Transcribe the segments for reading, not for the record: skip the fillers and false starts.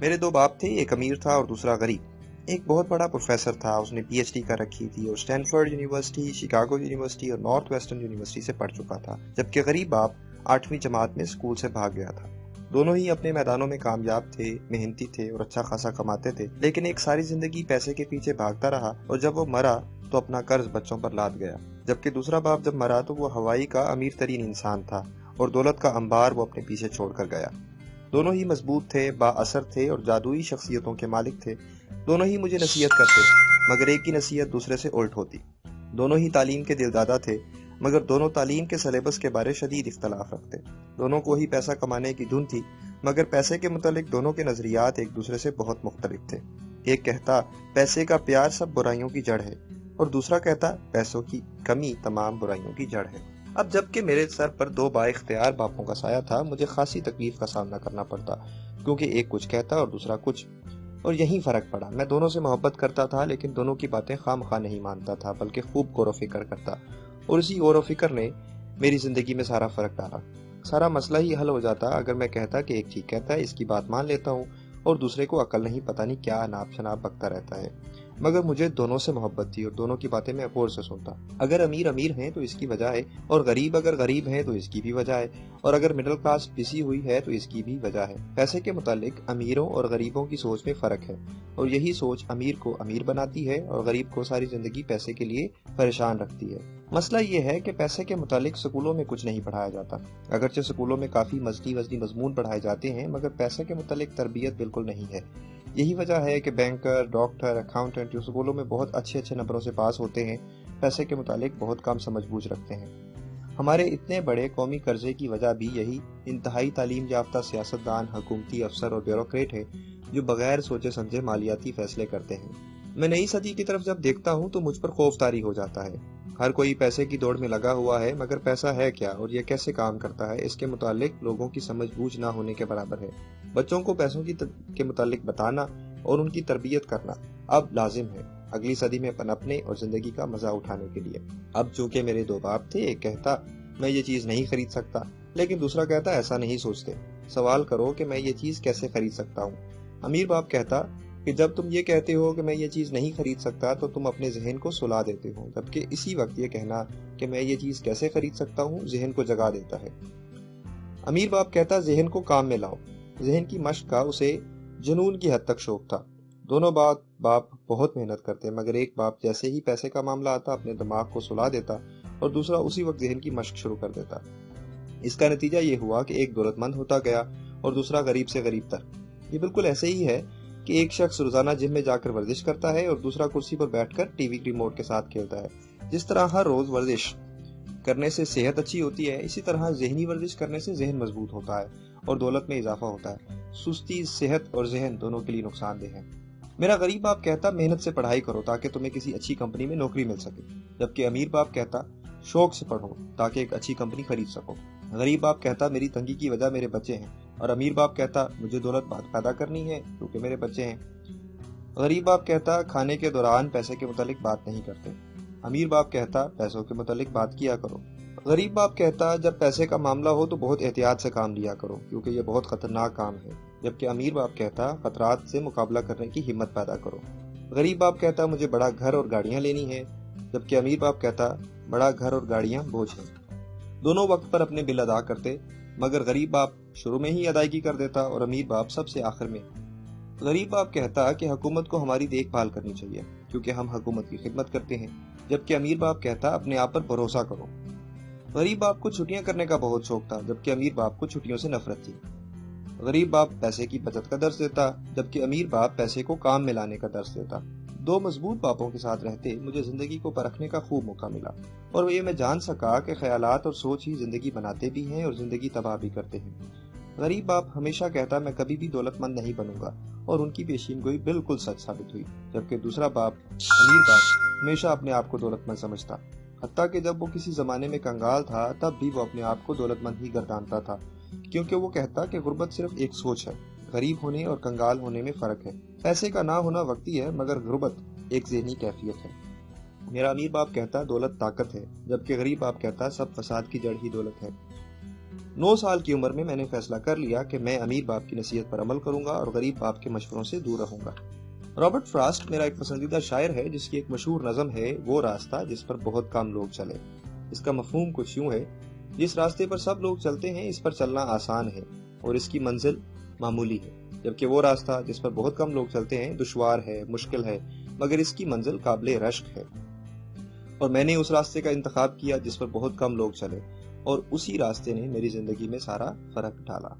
میرے دو باپ تھے، ایک امیر تھا اور دوسرا غریب۔ ایک بہت بڑا پروفیسر تھا، اس نے پی ایچ ڈی کر رکھی تھی اور اسٹینفورڈ یونیورسٹی، شکاگو یونیورسٹی اور نارتھ ویسٹرن یونیورسٹی سے پڑھ چکا تھا، جبکہ غریب باپ 8ویں جماعت میں اسکول سے بھاگ گیا تھا۔ دونوں ہی اپنے میدانوں میں کامیاب تھے، محنتی تھے اور اچھا خاصا کماتے تھے، لیکن ایک ساری زندگی پیسے کے پیچھے بھاگتا رہا اور جب وہ مرا تو اپنا قرض بچوں پر لاد گیا۔ جبکہ دوسرا باپ جب مرا تو وہ ہوائی کا امیر ترین انسان تھا اور دولت کا انبار وہ اپنے پیچھے چھوڑ کر گیا۔ دونوں ہی مضبوط تھے، با اثر تھے اور جادوئی شخصیتوں کے مالک تھے۔ دونوں ہی مجھے نصیحت کرتے، مگر ایک کی نصیحت دوسرے سے الٹ ہوتی۔ دونوں ہی تعلیم کے دلدادہ تھے، مگر دونوں تعلیم کے سلیبس کے بارے شدید اختلاف رکھتے۔ دونوں کو ہی پیسہ کمانے کی دھن تھی، مگر پیسے کے متعلق دونوں کے نظریات ایک دوسرے سے بہت مختلف تھے۔ ایک کہتا پیسے کا پیار سب برائیوں کی جڑ ہے، اور دوسرا کہتا پیسوں کی کمی تمام برائیوں کی جڑ ہے۔ اب جب کہ میرے سر پر دو با اختیار باپوں کا سایہ تھا، مجھے خاصی تکلیف کا سامنا کرنا پڑتا، کیونکہ ایک کچھ کہتا اور دوسرا کچھ، اور یہی فرق پڑا۔ میں دونوں سے محبت کرتا تھا، لیکن دونوں کی باتیں خواہ مخواہ نہیں مانتا تھا، بلکہ خوب غور و فکر کرتا، اور اسی غور و فکر نے میری زندگی میں سارا فرق ڈالا۔ سارا مسئلہ ہی حل ہو جاتا اگر میں کہتا کہ ایک ٹھیک کہتا ہے، اس کی بات مان لیتا ہوں، اور دوسرے کو عقل نہیں، پتہ نہیں کیا ناپ شناپ بکتا رہتا ہے۔ مگر مجھے دونوں سے محبت تھی اور دونوں کی باتیں میں غور سے سنتا۔ اگر امیر امیر ہیں تو اس کی وجہ ہے، اور غریب اگر غریب ہیں تو اس کی بھی وجہ ہے، اور اگر مڈل کلاس پسی ہوئی ہے تو اس کی بھی وجہ ہے۔ پیسے کے متعلق امیروں اور غریبوں کی سوچ میں فرق ہے، اور یہی سوچ امیر کو امیر بناتی ہے اور غریب کو ساری زندگی پیسے کے لیے پریشان رکھتی ہے۔ مسئلہ یہ ہے کہ پیسے کے متعلق سکولوں میں کچھ نہیں پڑھایا جاتا، اگرچہ سکولوں میں کافی مزید مضمون پڑھائے جاتے ہیں، مگر پیسے کے متعلق تربیت بالکل نہیں ہے۔ یہی وجہ ہے کہ بینکر، ڈاکٹر، اکاؤنٹنٹ جو سکولوں میں بہت اچھے نمبروں سے پاس ہوتے ہیں، پیسے کے متعلق بہت کم سمجھ بوجھ رکھتے ہیں۔ ہمارے اتنے بڑے قومی قرضے کی وجہ بھی یہی انتہائی تعلیم یافتہ سیاستدان، حکومتی افسر اور بیوروکریٹ ہے، جو بغیر سوچے سمجھے مالیاتی فیصلے کرتے ہیں۔ میں نئی صدی کی طرف جب دیکھتا ہوں تو مجھ پر خوف طاری ہو جاتا ہے۔ ہر کوئی پیسے کی دوڑ میں لگا ہوا ہے، مگر پیسہ ہے کیا اور یہ کیسے کام کرتا ہے، اس کے متعلق لوگوں کی سمجھ بوجھ نہ ہونے کے برابر ہے۔ بچوں کو پیسوں کے متعلق بتانا اور ان کی تربیت کرنا اب لازم ہے، اگلی صدی میں پنپنے اور زندگی کا مزہ اٹھانے کے لیے۔ اب چونکہ میرے دو باپ تھے، ایک کہتا میں یہ چیز نہیں خرید سکتا، لیکن دوسرا کہتا ایسا نہیں سوچتے، سوال کرو کہ میں یہ چیز کیسے خرید سکتا ہوں۔ امیر باپ کہتا کہ جب تم یہ کہتے ہو کہ میں یہ چیز نہیں خرید سکتا تو تم اپنے ذہن کو سلا دیتے ہو، جبکہ اسی وقت یہ کہنا کہ میں یہ چیز کیسے خرید سکتا ہوں ذہن کو جگا دیتا ہے۔ امیر باپ کہتا ذہن کو کام میں لاؤ، ذہن کی مشق کا اسے جنون کی حد تک شوق تھا۔ دونوں باپ بہت محنت کرتے، مگر ایک باپ جیسے ہی پیسے کا معاملہ آتا اپنے دماغ کو سلا دیتا اور دوسرا اسی وقت ذہن کی مشق شروع کر دیتا۔ اس کا نتیجہ یہ ہوا کہ ایک دولت مند ہوتا گیا اور دوسرا غریب سے غریب تر۔ یہ بالکل ایسے ہی ہے کہ ایک شخص روزانہ جم میں جا کر ورزش کرتا ہے اور دوسرا کرسی پر بیٹھ کر ٹی وی ریموٹ کے ساتھ کھیلتا ہے۔ جس طرح ہر روز ورزش کرنے سے صحت اچھی ہوتی ہے، اسی طرح ذہنی ورزش کرنے سے ذہن مضبوط ہوتا ہے اور دولت میں اضافہ ہوتا ہے۔ سستی صحت اور ذہن دونوں کے لیے نقصان دہ ہے۔ میرا غریب باپ کہتا محنت سے پڑھائی کرو تاکہ تمہیں کسی اچھی کمپنی میں نوکری مل سکے، جبکہ امیر باپ کہتا شوق سے پڑھو تاکہ ایک اچھی کمپنی خرید سکو۔ غریب باپ کہتا میری تنگی کی وجہ میرے بچے ہیں، اور امیر باپ کہتا مجھے دولت پیدا کرنی ہے کیونکہ میرے بچے ہیں۔ غریب باپ کہتا کھانے کے دوران پیسے کے متعلق بات نہیں کرتے، امیر باپ کہتا پیسوں کے متعلق بات کیا کرو۔ غریب باپ کہتا جب پیسے کا معاملہ ہو تو بہت احتیاط سے کام لیا کرو کیونکہ یہ بہت خطرناک کام ہے، جبکہ امیر باپ کہتا خطرات سے مقابلہ کرنے کی ہمت پیدا کرو۔ غریب باپ کہتا مجھے بڑا گھر اور گاڑیاں لینی ہے، جبکہ امیر باپ کہتا بڑا گھر اور گاڑیاں بوجھ ہیں۔ دونوں وقت پر اپنے بل ادا کرتے، مگر غریب باپ شروع میں ہی ادائیگی کر دیتا اور امیر باپ سب سے آخر میں۔ غریب باپ کہتا کہ حکومت کو ہماری دیکھ بھال کرنی چاہیے کیونکہ ہم حکومت کی خدمت کرتے ہیں، جبکہ امیر باپ کہتا اپنے آپ پر بھروسہ کرو۔ غریب باپ کو چھٹیاں کرنے کا بہت شوق تھا، جبکہ امیر باپ کو چھٹیوں سے نفرت تھی۔ غریب باپ پیسے کی بچت کا درس دیتا، جبکہ امیر باپ پیسے کو کام میں لانے کا درس دیتا۔ دو مضبوط باپوں کے ساتھ رہتے مجھے زندگی کو پرکھنے کا خوب موقع ملا، اور یہ میں جان سکا کہ خیالات اور سوچ ہی زندگی بناتے بھی ہیں اور زندگی تباہ بھی کرتے ہیں۔ غریب باپ ہمیشہ کہتا میں کبھی بھی دولت مند نہیں بنوں گا، اور ان کی پیشین گوئی بالکل سچ ثابت ہوئی، جبکہ دوسرا باپ امیر باپ ہمیشہ اپنے آپ کو دولت مند سمجھتا، حتیٰ کہ جب وہ کسی زمانے میں کنگال تھا تب بھی وہ اپنے آپ کو دولت مند ہی گردانتا تھا، کیونکہ وہ کہتا کہ غربت صرف ایک سوچ ہے، غریب ہونے اور کنگال ہونے میں فرق ہے، پیسے کا نہ ہونا وقتی ہے مگر غربت ایک ذہنی کیفیت ہے۔ میرا امیر باپ کہتا دولت طاقت ہے، جبکہ غریب باپ کہتا سب فساد کی جڑ ہی دولت ہے۔ 9 سال کی عمر میں نے فیصلہ کر لیا کہ میں امیر باپ کی نصیحت پر عمل کروں گا اور غریب باپ کے مشوروں سے دور رہوں گا۔ رابرٹ فراسٹ میرا ایک پسندیدہ شاعر ہے جس کی ایک مشہور نظم ہے، وہ راستہ جس پر بہت کم لوگ چلے۔ اس کا مفہوم کچھ یوں ہے: جس راستے پر سب لوگ چلتے ہیں اس پر چلنا آسان ہے اور اس کی منزل معمولی ہے، جبکہ وہ راستہ جس پر بہت کم لوگ چلتے ہیں دشوار ہے، مشکل ہے، مگر اس کی منزل قابل رشک ہے۔ اور میں نے اس راستے کا انتخاب کیا جس پر بہت کم لوگ چلے، اور اسی راستے نے میری زندگی میں سارا فرق ڈالا۔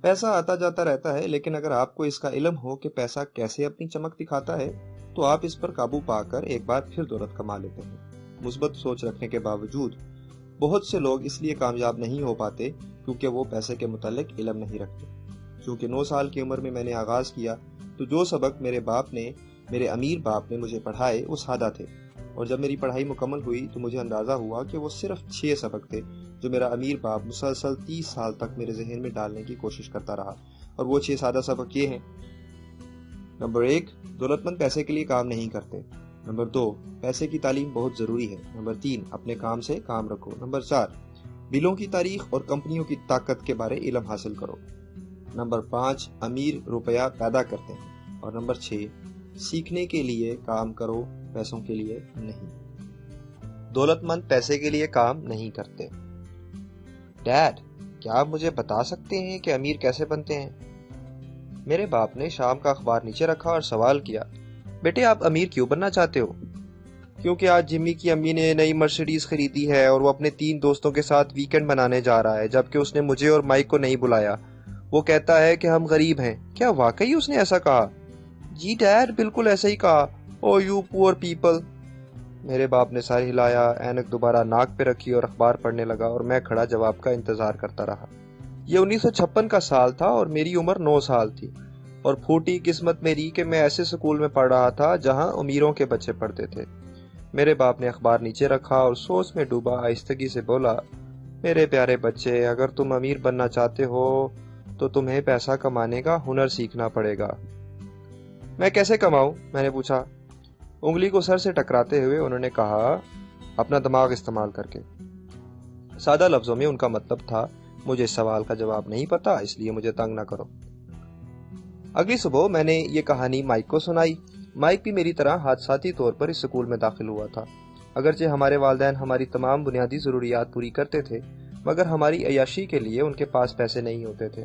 پیسہ آتا جاتا رہتا ہے، لیکن اگر آپ کو اس کا علم ہو کہ پیسہ کیسے اپنی چمک دکھاتا ہے تو آپ اس پر قابو پا کر ایک بار پھر دولت کما لیتے ہیں۔ مثبت سوچ رکھنے کے باوجود بہت سے لوگ اس لیے کامیاب نہیں ہو پاتے کیونکہ وہ پیسے کے متعلق علم نہیں رکھتے۔ چونکہ 9 سال کی عمر میں نے آغاز کیا تو جو سبق میرے امیر باپ نے مجھے پڑھائے وہ سادہ تھے، اور جب میری پڑھائی مکمل ہوئی تو مجھے اندازہ ہوا کہ وہ صرف 6 سبق تھے جو میرا امیر باپ مسلسل 30 سال تک میرے ذہن میں ڈالنے کی کوشش کرتا رہا، اور وہ 6 سادہ سبق یہ ہیں: نمبر 1، دولت مند پیسے کے لیے کام نہیں کرتے۔ نمبر 2، پیسے کی تعلیم بہت ضروری ہے۔ نمبر 3، اپنے کام سے کام رکھو۔ نمبر 4، بلوں کی تاریخ اور کمپنیوں کی طاقت کے بارے علم حاصل کرو۔ نمبر 5، امیر روپیہ پیدا کرتے ہیں۔ اور نمبر 6، سیکھنے کے لیے کام کرو، پیسوں کے لیے نہیں۔ دولت مند پیسے کے لیے کام نہیں کرتے۔ ڈیڈ، کیا آپ مجھے بتا سکتے ہیں کہ امیر کیسے بنتے ہیں؟ میرے باپ نے شام کا اخبار نیچے رکھا اور سوال کیا، بیٹے آپ امیر کیوں بننا چاہتے ہو؟ کیونکہ آج جمی کی امی نے نئی مرسیڈیز خریدی ہے اور وہ اپنے 3 دوستوں کے ساتھ ویکنڈ منانے جا رہا ہے، جبکہ اس نے مجھے اور مائک کو نہیں بلایا۔ وہ کہتا ہے کہ ہم غریب ہیں۔ کیا واقعی اس نے ایسا کہا؟ جی ڈیڈ، بالکل ایسا ہی کہا۔ او یو پور پیپل۔ میرے باپ نے سر ہلایا، اینک دوبارہ ناک پہ رکھی اور اخبار پڑھنے لگا، اور میں کھڑا جواب کا انتظار کرتا رہا۔ یہ 1956 کا سال تھا اور میری عمر 9 سال تھی، اور پھوٹی قسمت میری کہ میں ایسے سکول میں پڑھ رہا تھا جہاں امیروں کے بچے پڑھتے تھے۔ میرے باپ نے اخبار نیچے رکھا اور سوچ میں ڈوبا آہستگی سے بولا، میرے پیارے بچے، اگر تم امیر بننا چاہتے ہو تو تمہیں پیسہ کمانے کا ہنر سیکھنا پڑے گا۔ میں کیسے کماؤں؟ میں نے پوچھا۔ انگلی کو سر سے ٹکراتے ہوئے انہوں نے کہا، اپنا دماغ استعمال کر کے۔ سادہ لفظوں میں ان کا مطلب تھا، مجھے اس سوال کا جواب نہیں پتا، اس لیے مجھے تنگ نہ کرو۔ اگلی صبح میں نے یہ کہانی مائک کو سنائی۔ مائک بھی میری طرح حادثاتی طور پر اس سکول میں داخل ہوا تھا۔ اگرچہ ہمارے والدین ہماری تمام بنیادی ضروریات پوری کرتے تھے، مگر ہماری عیاشی کے لیے ان کے پاس پیسے نہیں ہوتے تھے،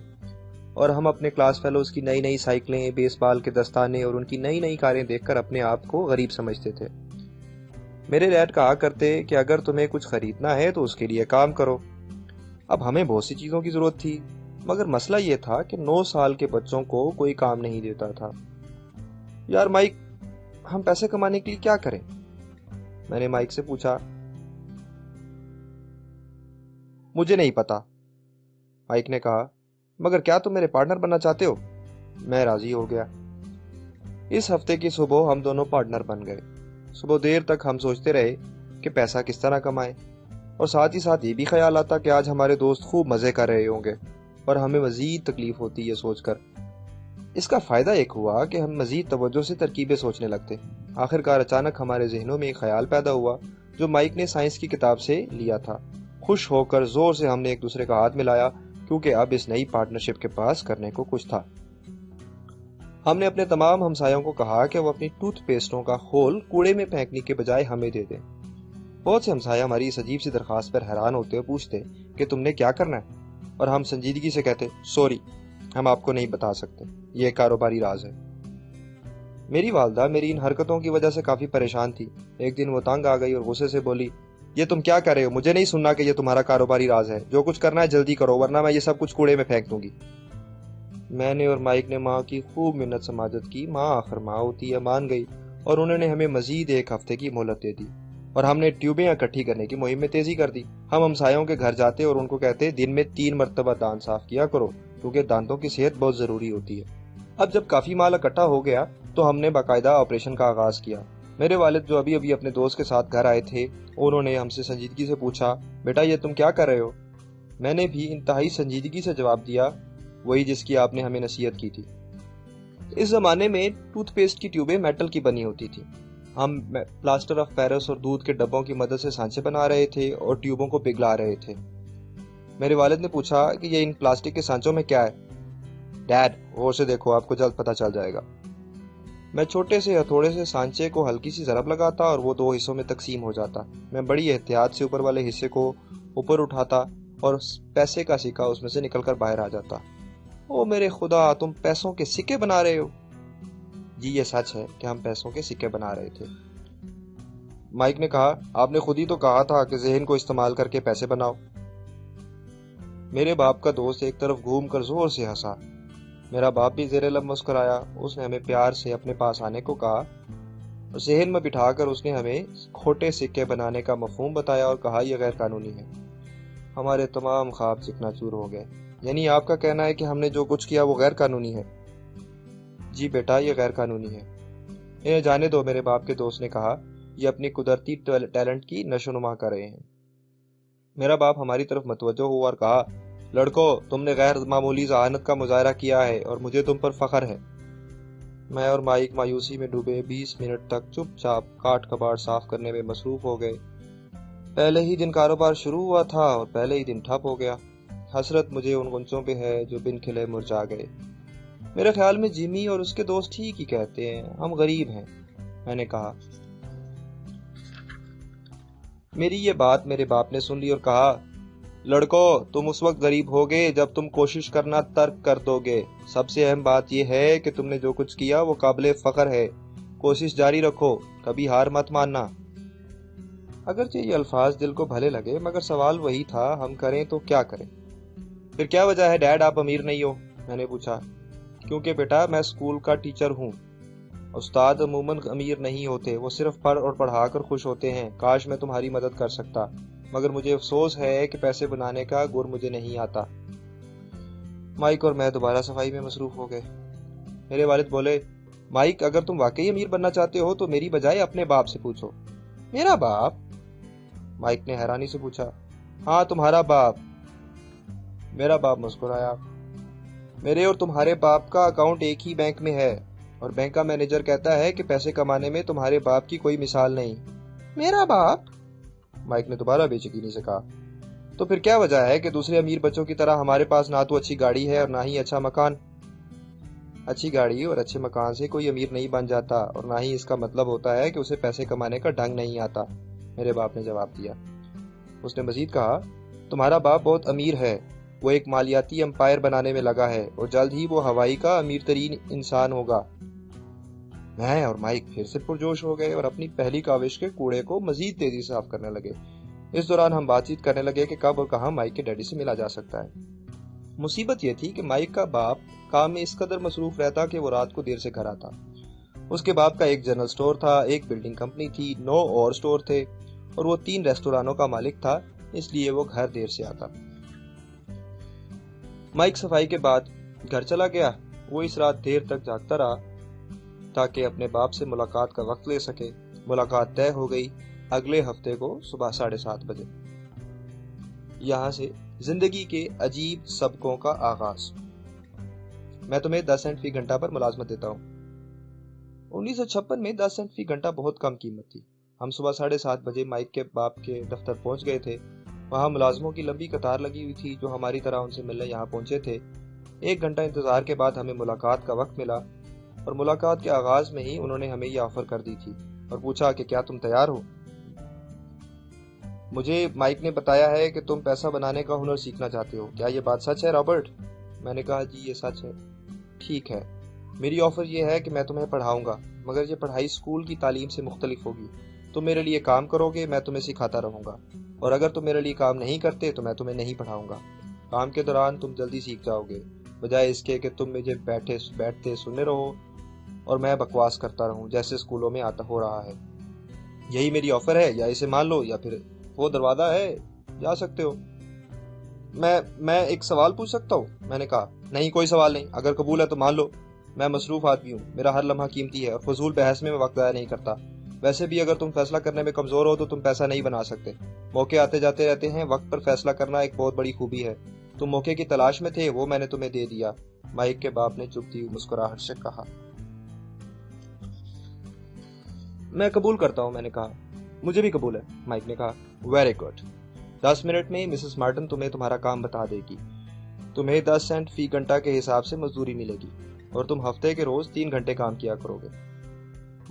اور ہم اپنے کلاس فیلوز کی نئی نئی سائیکلیں، بیس بال کے دستانے اور ان کی نئی نئی کاریں دیکھ کر اپنے آپ کو غریب سمجھتے تھے۔ میرے ڈیڈ کہا کرتے کہ اگر تمہیں کچھ خریدنا ہے تو اس کے لیے کام کرو۔ اب ہمیں بہت سی چیزوں کی ضرورت تھی، مگر مسئلہ یہ تھا کہ 9 سال کے بچوں کو کوئی کام نہیں دیتا تھا۔ یار مائک، ہم پیسے کمانے کے لیے کیا کریں؟ میں نے مائک سے پوچھا۔ مجھے نہیں پتا، مائک نے کہا، مگر کیا تم میرے پارٹنر بننا چاہتے ہو؟ میں راضی ہو گیا۔ اس ہفتے کی صبح ہم دونوں پارٹنر بن گئے۔ صبح دیر تک ہم سوچتے رہے کہ پیسہ کس طرح کمائیں، اور ساتھ ہی ساتھ یہ بھی خیال آتا کہ آج ہمارے دوست خوب مزے کر رہے ہوں گے اور ہمیں مزید تکلیف ہوتی یہ سوچ کر۔ اس کا فائدہ ایک ہوا کہ ہم مزید توجہ سے ترکیبیں سوچنے لگتے۔ آخر کار اچانک ہمارے ذہنوں میں ایک خیال پیدا ہوا جو مائک نے سائنس کی کتاب سے لیا تھا۔ خوش ہو کر زور سے ہم نے ایک دوسرے کا ہاتھ ملایا، کیونکہ اب اس نئی پارٹنرشپ کے پاس کرنے کو کچھ تھا۔ ہم نے اپنے تمام ہمسایوں کو کہا کہ وہ اپنی ٹوتھ پیسٹوں کا خول کوڑے میں پھینکنے کے بجائے ہمیں دے دیں۔ بہت سے ہمسایہ ہماری اس عجیب سی درخواست پر حیران ہوتے اور پوچھتے کہ تم نے کیا کرنا ہے، اور ہم سنجیدگی سے کہتے، سوری، ہم آپ کو نہیں بتا سکتے، یہ ایک کاروباری راز ہے۔ میری والدہ میری ان حرکتوں کی وجہ سے کافی پریشان تھی۔ ایک دن وہ تنگ آ گئی اور غصے سے بولی، یہ تم کیا کر رہے ہو؟ مجھے نہیں سننا کہ یہ تمہارا کاروباری راز ہے، جو کچھ کرنا ہے جلدی کرو ورنہ میں یہ سب کچھ کوڑے میں پھینک دوں گی۔ میں نے اور مائک نے ماں کی خوب منت سماجت کی۔ ماں آخر ماں ہوتی ہے، مان گئی، اور انہوں نے ہمیں مزید 1 ہفتے کی مہلت دے دی، اور ہم نے ٹیوبیں اکٹھی کرنے کی مہم میں تیزی کر دی۔ ہم ہمسایوں کے گھر جاتے اور ان کو کہتے، دن میں 3 مرتبہ دانت صاف کیا کرو، کیونکہ دانتوں کی صحت بہت ضروری ہوتی ہے۔ اب جب کافی مال اکٹھا ہو گیا تو ہم نے باقاعدہ آپریشن کا آغاز کیا۔ میرے والد جو ابھی اپنے دوست کے ساتھ گھر آئے تھے، انہوں نے ہم سے سنجیدگی سے پوچھا، بیٹا یہ تم کیا کر رہے ہو؟ میں نے بھی انتہائی سنجیدگی سے جواب دیا، وہی جس کی آپ نے ہمیں نصیحت کی تھی۔ اس زمانے میں ٹوتھ پیسٹ کی ٹیوبیں میٹل کی بنی ہوتی تھی۔ ہم پلاسٹر آف پیرس اور دودھ کے ڈبوں کی مدد سے سانچے بنا رہے تھے اور ٹیوبوں کو پگھلا رہے تھے۔ میرے والد نے پوچھا کہ یہ ان پلاسٹک کے سانچوں میں کیا ہے؟ ڈیڈ، غور سے دیکھو، آپ کو جلد پتہ چل جائے گا۔ میں چھوٹے سے ہتھوڑے سے سانچے کو ہلکی سی ضرب لگاتا اور وہ 2 حصوں میں تقسیم ہو جاتا۔ میں بڑی احتیاط سے اوپر والے حصے کو اوپر اٹھاتا اور پیسے کا سکہ اس میں سے نکل کر باہر آ جاتا۔ او میرے خدا، تم پیسوں کے سکے بنا رہے ہو؟ جی یہ سچ ہے کہ ہم پیسوں کے سکے بنا رہے تھے۔ مائک نے کہا، آپ نے خود ہی تو کہا تھا کہ ذہن کو استعمال کر کے پیسے بناؤ۔ میرے باپ کا دوست ایک طرف گھوم کر زور سے ہنسا۔ میرا باپ بھی زیر لب مسکرایا۔ اس نے ہمیں پیار سے اپنے پاس آنے کو کہا اور ذہن میں بٹھا کر اس نے ہمیں کھوٹے سکے بنانے کا مفہوم بتایا اور کہا یہ غیر قانونی ہے۔ ہمارے تمام خواب چکنا چور ہو گئے۔ یعنی آپ کا کہنا ہے کہ ہم نے جو کچھ کیا وہ غیر قانونی ہے؟ جی بیٹا، یہ غیر قانونی ہے۔ انہیں جانے دو، میرے باپ کے دوست نے کہا، یہ اپنی قدرتی ٹیلنٹ کی نشو نما کر رہے ہیں۔ میرا باپ ہماری طرف متوجہ ہوا اور کہا، لڑکو، تم نے غیر معمولی ذہانت کا مظاہرہ کیا ہے اور مجھے تم پر فخر ہے۔ میں اور مائک مایوسی میں ڈوبے 20 منٹ تک چپ چاپ کاٹ کباڑ صاف کرنے میں مصروف ہو گئے۔ پہلے ہی دن کاروبار شروع ہوا تھا اور پہلے ہی دن ٹھپ ہو گیا۔ حسرت مجھے ان غنچوں پہ ہے جو بن کھلے مرجھا گئے۔ میرے خیال میں جیمی اور اس کے دوست ٹھیک ہی کہتے ہیں، ہم غریب ہیں، میں نے کہا۔ میری یہ بات میرے باپ نے سن لی اور کہا، لڑکو، تم اس وقت غریب ہوگے جب تم کوشش کرنا ترک کر دو گے۔ سب سے اہم بات یہ ہے کہ تم نے جو کچھ کیا وہ قابل فخر ہے۔ کوشش جاری رکھو، کبھی ہار مت ماننا۔ اگرچہ یہ الفاظ دل کو بھلے لگے، مگر سوال وہی تھا، ہم کریں تو کیا کریں؟ پھر کیا وجہ ہے ڈیڈ آپ امیر نہیں ہو؟ میں نے پوچھا۔ کیونکہ بیٹا میں اسکول کا ٹیچر ہوں۔ استاد عموماً امیر نہیں ہوتے، وہ صرف پڑھ اور پڑھا کر خوش ہوتے ہیں۔ کاش میں تمہاری مدد کر سکتا، مگر مجھے افسوس ہے کہ پیسے بنانے کا گر مجھے نہیں آتا۔ مائک اور میں دوبارہ صفائی میں مصروف ہو گئے۔ میرے والد بولے، مائک، اگر تم واقعی امیر بننا چاہتے ہو تو میری بجائے اپنے باپ سے پوچھو۔ میرا باپ؟ مائک نے حیرانی سے پوچھا۔ ہاں، تمہارا باپ۔ میرا باپ مسکرایا۔ میرے اور تمہارے باپ کا اکاؤنٹ ایک ہی بینک میں ہے اور بینک کا مینیجر کہتا ہے کہ پیسے کمانے میں تمہارے باپ کی کوئی مثال نہیں۔ میرا باپ؟ مائک نے دوبارہ بے یقینی سے کہا۔ تو پھر کیا وجہ ہے کہ دوسرے امیر بچوں کی طرح ہمارے پاس نہ تو اچھی گاڑی ہے اور نہ ہی اچھا مکان؟ اچھی گاڑی اور اچھے مکان سے کوئی امیر نہیں بن جاتا اور نہ ہی اس کا مطلب ہوتا ہے کہ اسے پیسے کمانے کا ڈھنگ نہیں آتا، میرے باپ نے جواب دیا۔ اس نے مزید کہا، تمہارا باپ بہت امیر ہے، وہ ایک مالیاتی امپائر بنانے میں لگا ہے اور جلد ہی وہ ہوائی کا امیر ترین انسان ہوگا۔ میں اور مائک پھر سے پرجوش ہو گئے اور اپنی پہلی کاوش کے کوڑے کو مزید تیزی سے صاف کرنے لگے۔ اس دوران ہم بات چیت کرنے لگے کہ کب اور کہاں مائک کے ڈیڈی سے ملا جا سکتا ہے۔ مصیبت یہ تھی کہ مائک کا باپ کام میں اس قدر مصروف رہتا کہ وہ رات کو دیر سے گھر آتا۔ اس کے باپ کا ایک جنرل سٹور تھا، ایک بلڈنگ کمپنی تھی، 9 اور سٹور تھے اور وہ 3 ریستورانوں کا مالک تھا، اس لیے وہ گھر دیر سے آتا۔ مائک صفائی کے بعد گھر چلا گیا۔ وہ اس رات دیر تک جاگتا رہا تاکہ اپنے باپ سے ملاقات کا وقت لے سکے۔ ملاقات طے ہو گئی، اگلے ہفتے کو صبح 7:30 بجے۔ یہاں سے زندگی کے عجیب سبقوں کا آغاز۔ میں تمہیں 10 سینٹ فی گھنٹہ پر ملازمت دیتا ہوں۔ 1956 میں 10 سینٹ فی گھنٹہ بہت کم قیمت تھی۔ ہم صبح 7:30 بجے مائک کے باپ کے دفتر پہنچ گئے تھے۔ وہاں ملازموں کی لمبی قطار لگی ہوئی تھی جو ہماری طرح ان سے ملنے یہاں پہنچے تھے۔ 1 گھنٹہ انتظار کے بعد ہمیں ملاقات کا وقت ملا اور ملاقات کے آغاز میں ہی انہوں نے ہمیں یہ آفر کر دی تھی اور پوچھا کہ کیا تم تیار ہو؟ مجھے مائک نے بتایا ہے کہ تم پیسہ بنانے کا ہنر سیکھنا چاہتے ہو، کیا یہ بات سچ ہے رابرٹ؟ میں نے کہا، جی یہ سچ ہے۔ ٹھیک ہے، میری آفر یہ ہے کہ میں تمہیں پڑھاؤں گا، مگر یہ پڑھائی اسکول کی تعلیم سے مختلف ہوگی۔ تم میرے لیے کام کرو گے، میں تمہیں سکھاتا رہوں گا، اور اگر تم میرے لیے کام نہیں کرتے تو میں تمہیں نہیں پڑھاؤں گا۔ کام کے دوران تم جلدی سیکھ جاؤ گے، بجائے اس کے کہ تم مجھے بیٹھتے سننے رہو اور میں بکواس کرتا رہوں جیسے اسکولوں میں آتا ہو رہا ہے۔ یہی میری آفر ہے، یا اسے مان لو یا پھر وہ دروازہ ہے، جا سکتے ہو۔ میں ایک سوال پوچھ سکتا ہوں؟ میں نے کہا، نہیں، کوئی سوال نہیں، اگر قبول ہے تو مان لو۔ میں مصروف آدمی ہوں، میرا ہر لمحہ قیمتی ہے اور فضول بحث میں وقت ضائع نہیں کرتا۔ ویسے بھی اگر تم فیصلہ کرنے میں کمزور ہو تو تم پیسہ نہیں بنا سکتے۔ موقع آتے جاتے رہتے ہیں، وقت پر فیصلہ کرنا ایک بہت بڑی خوبی ہے۔ تم موقع کی تلاش میں تھے، وہ میں نے تمہیں دے دیا۔ مائک کے باپ نے چبھتی ہوئی مسکراہٹ سے کہا۔ میں قبول کرتا ہوں، میں نے کہا۔ مجھے بھی قبول ہے، مائک نے کہا۔ Very good. 10 منٹ میں مسز مارٹن تمہیں تمہارا کام بتا دے گی. تمہیں 10 سینٹ فی گھنٹہ کے حساب سے مزدوری ملے گی اور تم ہفتے کے روز 3 گھنٹے کام کیا کرو گے.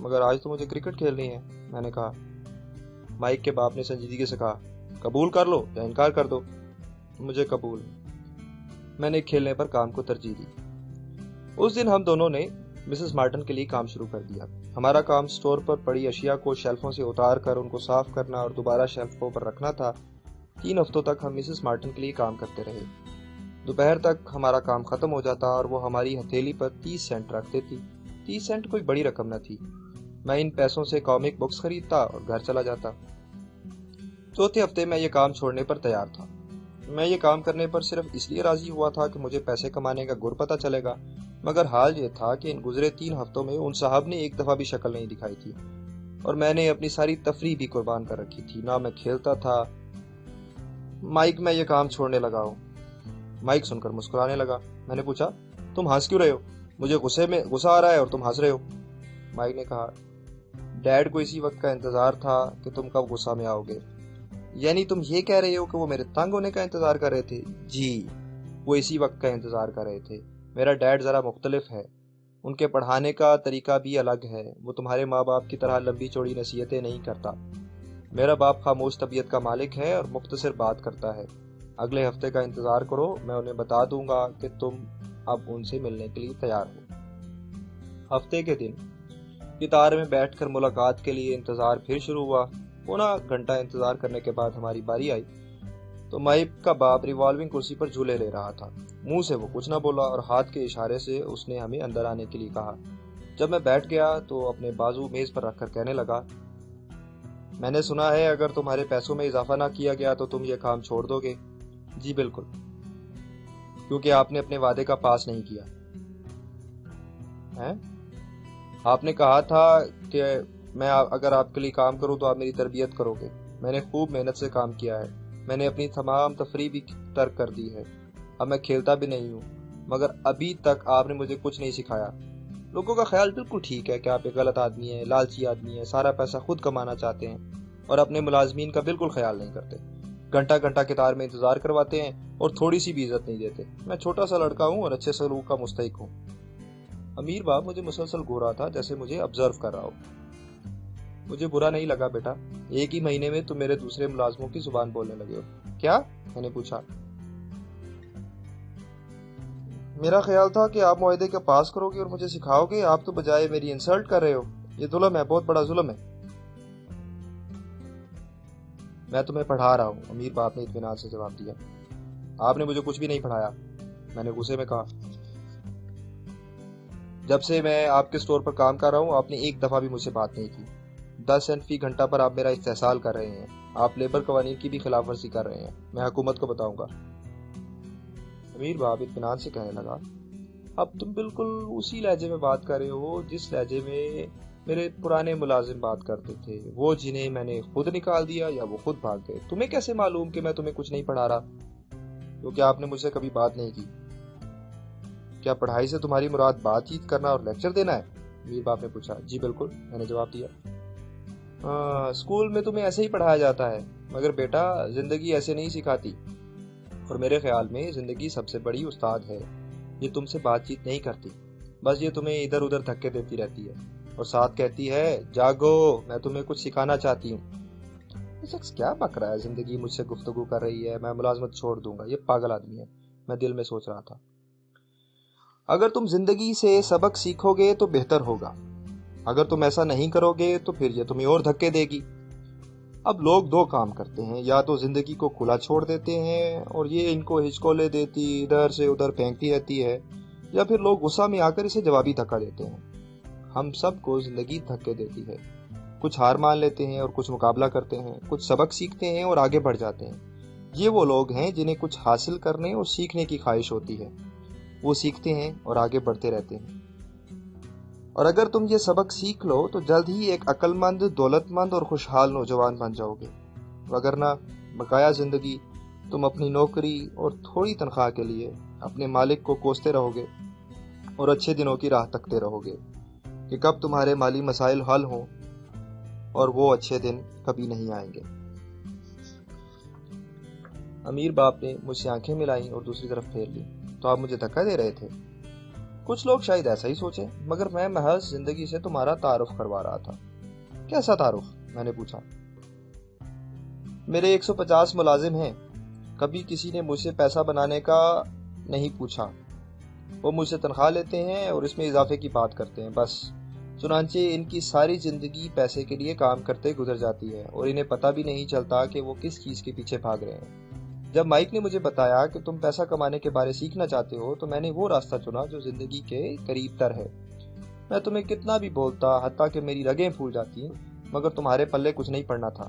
مگر آج تو مجھے کرکٹ کھیلنی ہے، میں نے کہا. مائک کے باپ نے سنجیدگی سے کہا، قبول کر لو یا انکار کر دو. مجھے قبول. میں نے کھیلنے پر کام کو ترجیح دی. اس دن ہم دونوں نے مسز مارٹن کے لیے کام شروع کر دیا. ہمارا کام سٹور پر پڑی اشیاء کو شیلفوں سے اتار کر ان کو صاف کرنا اور دوبارہ شیلفوں پر رکھنا تھا. 3 ہفتوں تک ہم مسز مارٹن کے لیے کام کرتے رہے. دوپہر تک ہمارا کام ختم ہو جاتا اور وہ ہماری ہتھیلی پر 30 سینٹ رکھ دیتی. 30 سینٹ کوئی بڑی رقم نہ تھی. میں ان پیسوں سے کامک بکس خریدتا اور گھر چلا جاتا. چوتھے ہفتے میں یہ کام چھوڑنے پر تیار تھا. میں یہ کام کرنے پر صرف اس لیے راضی ہوا تھا کہ مجھے پیسے کمانے کا گر پتہ چلے گا. مگر حال یہ تھا کہ ان گزرے 3 ہفتوں میں ان صاحب نے ایک دفعہ بھی شکل نہیں دکھائی تھی اور میں نے اپنی ساری تفریح بھی قربان کر رکھی تھی. نہ میں کھیلتا تھا. مائک، میں یہ کام چھوڑنے لگا ہوں. مائک سن کر مسکرانے لگا. میں نے پوچھا، تم ہنس کیوں رہے ہو؟ مجھے غصہ آ رہا ہے اور تم ہنس رہے ہو. مائک نے کہا، ڈیڈ کو اسی وقت کا انتظار تھا کہ تم کب غصہ میں آؤ گے. یعنی تم یہ کہہ رہے ہو کہ وہ میرے تنگ ہونے کا انتظار کر رہے تھے؟ جی، وہ اسی وقت کا انتظار کر رہے تھے. میرا ڈیڈ ذرا مختلف ہے. ان کے پڑھانے کا طریقہ بھی الگ ہے. وہ تمہارے ماں باپ کی طرح لمبی چوڑی نصیحتیں نہیں کرتا. میرا باپ خاموش طبیعت کا مالک ہے اور مختصر بات کرتا ہے. اگلے ہفتے کا انتظار کرو، میں انہیں بتا دوں گا کہ تم اب ان سے ملنے کے لیے تیار ہو. ہفتے کے دن قطار میں بیٹھ کر ملاقات کے لیے انتظار پھر شروع ہوا. پونا گھنٹہ انتظار کرنے کے بعد ہماری باری آئی تو مائک کا باپ ریوالونگ کرسی پر جھولے لے رہا تھا. منہ سے وہ کچھ نہ بولا اور ہاتھ کے اشارے سے اس نے ہمیں اندر آنے کے لیے کہا. جب میں بیٹھ گیا تو اپنے بازو میز پر رکھ کر کہنے لگا، میں نے سنا ہے اگر تمہارے پیسوں میں اضافہ نہ کیا گیا تو تم یہ کام چھوڑ دو گے. جی بالکل، کیونکہ آپ نے اپنے وعدے کا پاس نہیں کیا. آپ نے کہا تھا کہ میں اگر آپ کے لیے کام کروں تو آپ میری تربیت کرو گے. میں نے خوب محنت سے کام کیا ہے. میں نے اپنی تمام تفریح بھی ترک کر دی ہے. اب میں کھیلتا بھی نہیں ہوں. مگر ابھی تک آپ نے مجھے کچھ نہیں سکھایا. لوگوں کا خیال بالکل ٹھیک ہے کہ آپ ایک غلط آدمی ہیں، لالچی آدمی ہیں، سارا پیسہ خود کمانا چاہتے ہیں اور اپنے ملازمین کا بالکل خیال نہیں کرتے. گھنٹہ گھنٹہ قطار میں انتظار کرواتے ہیں اور تھوڑی سی بھی عزت نہیں دیتے. میں چھوٹا سا لڑکا ہوں اور اچھے سلوک کا مستحق ہوں. امیر باپ مجھے مسلسل گھورا تھا جیسے مجھے آبزرو کر رہا ہو. مجھے برا نہیں لگا بیٹا. ایک ہی مہینے میں تم میرے دوسرے ملازموں کی زبان بولنے لگے ہو. کیا؟ میں نے پوچھا. میرا خیال تھا کہ آپ معاہدے کا پاس کرو گے اور مجھے سکھاؤ گے. آپ تو بجائے میری انسلٹ کر رہے ہو. یہ ظلم ہے، بہت بڑا ظلم ہے. میں تمہیں پڑھا رہا ہوں، امیر باپ نے اطمینان سے جواب دیا. آپ نے مجھے کچھ بھی نہیں پڑھایا، میں نے غصے میں کہا. جب سے میں آپ کے سٹور پر کام کر رہا ہوں آپ نے ایک دفعہ بھی مجھ سے بات نہیں کی. 10 سینٹ فی گھنٹہ پر آپ میرا استحصال کر رہے ہیں. آپ لیبر قوانین کی بھی خلاف ورزی کر رہے ہیں. میں حکومت کو بتاؤں گا. امیر باپ اطمینان سے کہنے لگا، اب تم بالکل اسی لہجے میں بات کر رہے ہو جس لہجے میں میرے پرانے ملازم بات کرتے تھے، وہ جنہیں میں نے خود نکال دیا یا وہ خود بھاگ گئے. تمہیں کیسے معلوم کہ میں تمہیں کچھ نہیں پڑھا رہا؟ کیونکہ آپ نے مجھ سے کبھی بات نہیں کی. کیا پڑھائی سے تمہاری مراد بات چیت کرنا اور لیکچر دینا ہے؟ امیر باپ نے پوچھا. جی بالکل، میں نے جواب دیا. اسکول میں تمہیں ایسے ہی پڑھایا جاتا ہے، مگر بیٹا زندگی ایسے نہیں سکھاتی. اور میرے خیال میں زندگی سب سے بڑی استاد ہے. یہ تم سے بات چیت نہیں کرتی، بس یہ تمہیں ادھر ادھر دھکے دیتی رہتی ہے اور ساتھ کہتی ہے، جاگو، میں تمہیں کچھ سکھانا چاہتی ہوں. یہ شخص کیا بک رہا ہے؟ زندگی مجھ سے گفتگو کر رہی ہے، میں ملازمت چھوڑ دوں گا. یہ پاگل آدمی ہے، میں دل میں سوچ رہا تھا. اگر تم زندگی سے سبق سیکھو گے تو بہتر ہوگا. اگر تم ایسا نہیں کرو گے تو پھر یہ تمہیں اور دھکے دے گی. اب لوگ 2 کام کرتے ہیں، یا تو زندگی کو کھلا چھوڑ دیتے ہیں اور یہ ان کو ہچکولے دیتی ادھر سے ادھر پھینکتی رہتی ہے، یا پھر لوگ غصہ میں آ کر اسے جوابی دھکا دیتے ہیں. ہم سب کو زندگی دھکے دیتی ہے. کچھ ہار مان لیتے ہیں اور کچھ مقابلہ کرتے ہیں، کچھ سبق سیکھتے ہیں اور آگے بڑھ جاتے ہیں. یہ وہ لوگ ہیں جنہیں کچھ حاصل کرنے اور سیکھنے کی خواہش ہوتی ہے. وہ سیکھتے ہیں اور آگے بڑھتے رہتے ہیں. اور اگر تم یہ سبق سیکھ لو تو جلد ہی ایک عقل مند، دولت مند اور خوشحال نوجوان بن جاؤ گے. وگرنہ بقایا زندگی تم اپنی نوکری اور تھوڑی تنخواہ کے لیے اپنے مالک کو کوستے رہو گے اور اچھے دنوں کی راہ تکتے رہو گے کہ کب تمہارے مالی مسائل حل ہوں، اور وہ اچھے دن کبھی نہیں آئیں گے. امیر باپ نے مجھ سے آنکھیں ملائیں اور دوسری طرف پھیر لی. تو آپ مجھے دھکا دے رہے تھے؟ کچھ لوگ شاید ایسا ہی سوچیں، مگر میں محض زندگی سے تمہارا تعارف کروا رہا تھا. کیسا تعارف؟ میں نے پوچھا. میرے 150 ملازم ہیں. کبھی کسی نے مجھ سے پیسہ بنانے کا نہیں پوچھا. وہ مجھ سے تنخواہ لیتے ہیں اور اس میں اضافے کی بات کرتے ہیں بس. چنانچہ ان کی ساری زندگی پیسے کے لیے کام کرتے گزر جاتی ہے اور انہیں پتہ بھی نہیں چلتا کہ وہ کس چیز کے پیچھے بھاگ رہے ہیں. جب مائک نے مجھے بتایا کہ تم پیسہ کمانے کے بارے سیکھنا چاہتے ہو تو میں نے وہ راستہ چنا جو زندگی کے قریب تر ہے. میں تمہیں کتنا بھی بولتا، حتیٰ کہ میری رگیں پھول جاتی، مگر تمہارے پلے کچھ نہیں پڑنا تھا.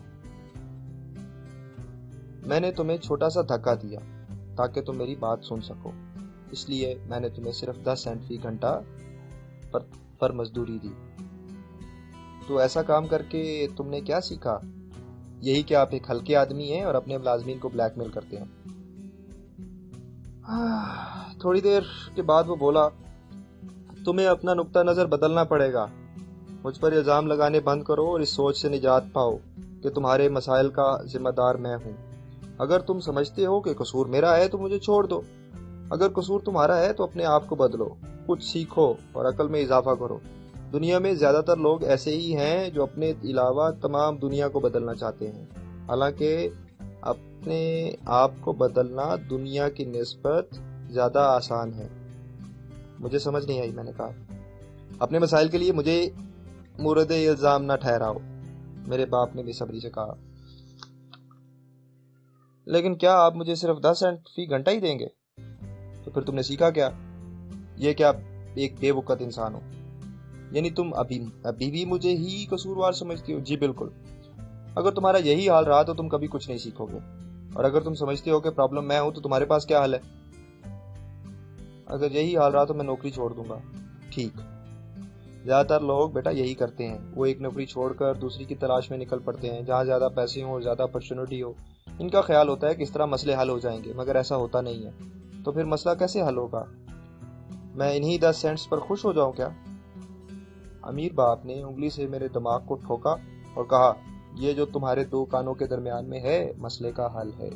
میں نے تمہیں چھوٹا سا دھکا دیا تاکہ تم میری بات سن سکو. اس لیے میں نے تمہیں صرف 10 سینٹ فی گھنٹہ پر مزدوری دی. تو ایسا کام کر کے تم نے کیا سیکھا؟ یہی کہ آپ ایک ہلکے آدمی ہیں اور اپنے ملازمین کو بلیک میل کرتے ہیں. تھوڑی دیر کے بعد وہ بولا، تمہیں اپنا نقطہ نظر بدلنا پڑے گا. مجھ پر الزام لگانے بند کرو اور اس سوچ سے نجات پاؤ کہ تمہارے مسائل کا ذمہ دار میں ہوں. اگر تم سمجھتے ہو کہ قصور میرا ہے تو مجھے چھوڑ دو. اگر قصور تمہارا ہے تو اپنے آپ کو بدلو، کچھ سیکھو اور عقل میں اضافہ کرو. دنیا میں زیادہ تر لوگ ایسے ہی ہیں جو اپنے علاوہ تمام دنیا کو بدلنا چاہتے ہیں، حالانکہ اپنے آپ کو بدلنا دنیا کی نسبت زیادہ آسان ہے. مجھے سمجھ نہیں آئی. میں نے کہا، اپنے مسائل کے لیے مجھے مورد الزام نہ ٹھہراؤ. میرے باپ نے بے صبری سے کہا. لیکن کیا آپ مجھے صرف 10 سینٹ فی گھنٹہ ہی دیں گے؟ تو پھر تم نے سیکھا کیا؟ یہ کہ آپ ایک بے وقت انسان ہو. یعنی تم ابھی بھی مجھے ہی قصوروار سمجھتی ہو؟ جی بالکل. اگر تمہارا یہی حال رہا تو تم کبھی کچھ نہیں سیکھو گے. اور اگر تم سمجھتے ہو کہ پرابلم میں ہوں تو تمہارے پاس کیا حل ہے؟ اگر یہی حال رہا تو میں نوکری چھوڑ دوں گا. ٹھیک. زیادہ تر لوگ بیٹا یہی کرتے ہیں. وہ ایک نوکری چھوڑ کر دوسری کی تلاش میں نکل پڑتے ہیں جہاں زیادہ پیسے ہوں اور زیادہ اپرچونٹی ہو. ان کا خیال ہوتا ہے کہ اس طرح مسئلے حل ہو جائیں گے، مگر ایسا ہوتا نہیں ہے. تو پھر مسئلہ کیسے حل ہوگا؟ میں انہی 10 سینٹس پر خوش ہو جاؤں کیا؟ امیر باپ نے انگلی سے میرے دماغ کو ٹھوکا اور کہا، یہ جو تمہارے 2 کانوں کے درمیان میں ہے مسئلے کا حل ہے.